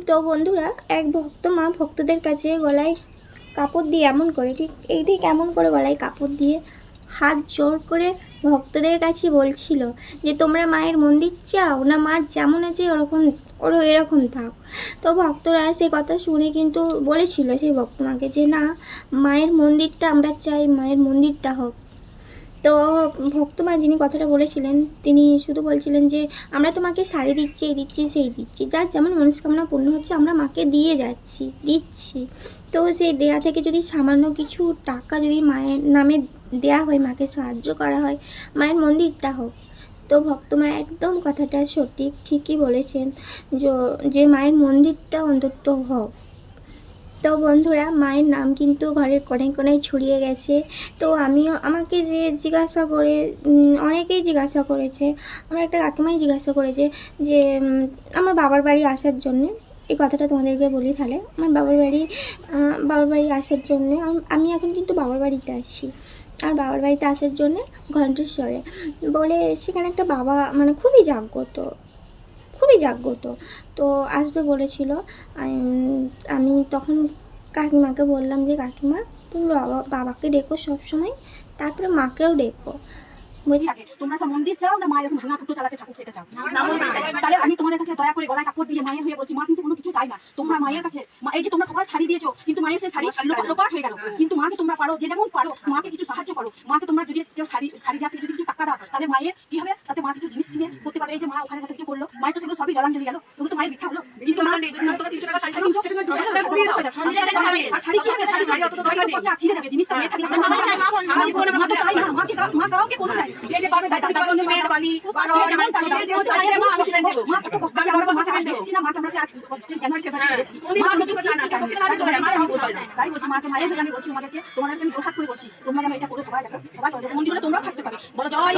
তো বন্ধুরা, এক ভক্ত মা ভক্তদের কাছে গলায় কাপড় দিয়ে এমন করে, ঠিক এমন করে গলায় কাপড় দিয়ে হাত জোর করে ভক্তদের কাছে বলছিল যে তোমরা মায়ের মন্দির চাও না, মা যেমন আছে ওরও এরকম থাক। তো ভক্তরা সেই কথা শুনে কিন্তু বলেছিল সেই ভক্তমাকে যে না, মায়ের মন্দিরটা আমরা চাই, মায়ের মন্দিরটা হোক। তো ভক্তমা যিনি কথাটা বলেছিলেন তিনি শুধু বলছিলেন যে আমরা তোমাকে শাড়ি দিচ্ছি, এই দিচ্ছি, সেই দিচ্ছি, যার যেমন মনস্কামনা পূর্ণ হচ্ছে আমরা মাকে দিয়ে দিচ্ছি। তো সেই দেয়া থেকে যদি সামান্য কিছু টাকা যদি মায়ের নামে দেয়া হয়, মাকে সাহায্য করা হয়, মায়ের মন্দিরটা হোক। তো ভক্তমা একদম কথাটা ঠিকই বলেছেন যে মায়ের মন্দিরটা অন্তত হোক। তো বন্ধুরা, মায়ের নাম কিন্তু ঘরের কোনায় কোনায় ছড়িয়ে গেছে। তো আমাকে যে জিজ্ঞাসা করে, অনেকেই জিজ্ঞাসা করেছে, আমার একটা কাকিমাই জিজ্ঞাসা করেছে যে আমার বাবার বাড়ি আসার জন্যে, এই কথাটা তোমাদেরকে বলি তাহলে। আমার বাবার বাড়ি আসার জন্যে আমি এখন কিন্তু বাবার বাড়িতে আছি। আর বাবার বাড়িতে আসার জন্যে ঘণ্টেশ্বরে বলে সেখানে একটা বাবা মানে খুবই জাগ্রত তো আসবে বলেছিল। আমি তখন কাকিমাকে বললাম যে কাকিমা তুমি বাবাকে ডেকো সবসময়, তারপরে মাকেও ডেকো। তোমরা সব মন্দির চাও না মা এরকম ভাঙা ফুটো চালাতে থাকুক সেটা চাও? তাহলে আমি তোমাদের কাছে দয়া করে গলায় কাপড় দিয়ে মায়ের হয়ে বলছি, মা কিন্তু কোনো কিছু চাই না। তোমরা মায়ের কাছে এই যে তোমরা সবাই শাড়ি দিয়েছো, কিন্তু মায়ের সেই শাড়ি লোপাট হয়ে গেল। কিন্তু মাকে তোমরা পারো, যে যেমন পারো মাকে কিছু সাহায্য করো। মাকে তোমরা যদি কেউ শাড়ি যাতে যদি কিছু টাকা দাও, তাহলে মায়ের কি হবে, তাতে মা কিছু জিনিস কিনে করতে পারবে। এই যে মা ওখানে কিছু করলো, মায়ের তো সেগুলো সবই জলাঞ্জলি গেল, ওগুলো তো মায়ের মিথ্যা হলো। কিন্তু মা শাড়ি কি হবে, শাড়ি অত ছিঁড়ে যাবে জিনিসটা। মা কাউকে কোনো চাই তোমরা যেন থাকতে পারে। বলো জয়।